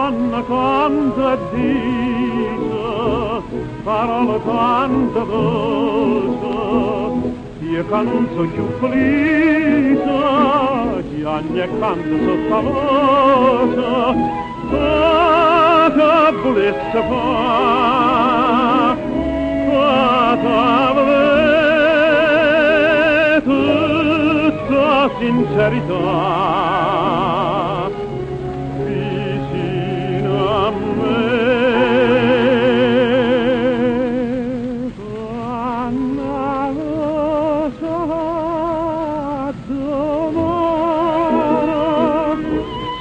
donna canta e dice parole tante dolci, io canto più felice, piange e canto sotto voce, che volesse fare, tutta sincerità.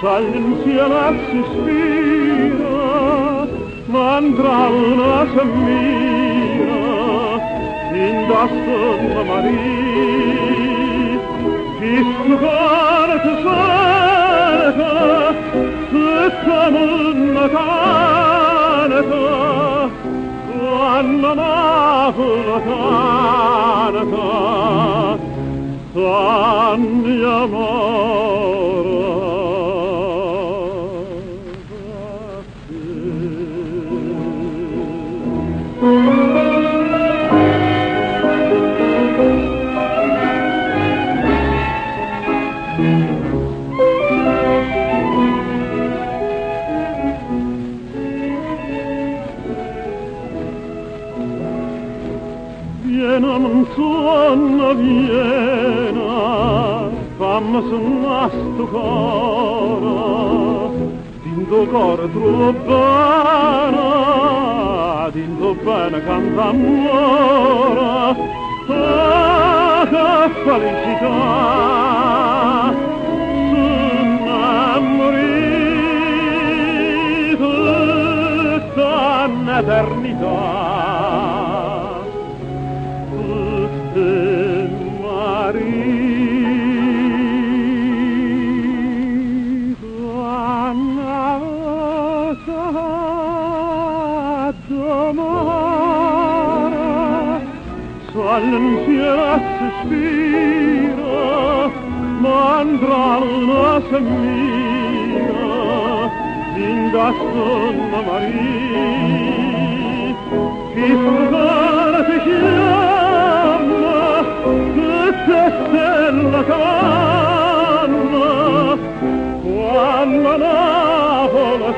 All'insieme si ispira, mantra una semmira, in da Santa Maria, che su cuore ti salta, tutta munna canata, quando Napoli canata, tanti amore. Viena manzona, viena, fammi sonnare sto cuore, dinto cuore troppo bene canta amore, che felicità, sonnamorì tutta un'eternità. All'insieme si spira, mantra una semmira, in da Santa Maria, che scuola ti chiama, tutte stelle che vanno, quando Napoli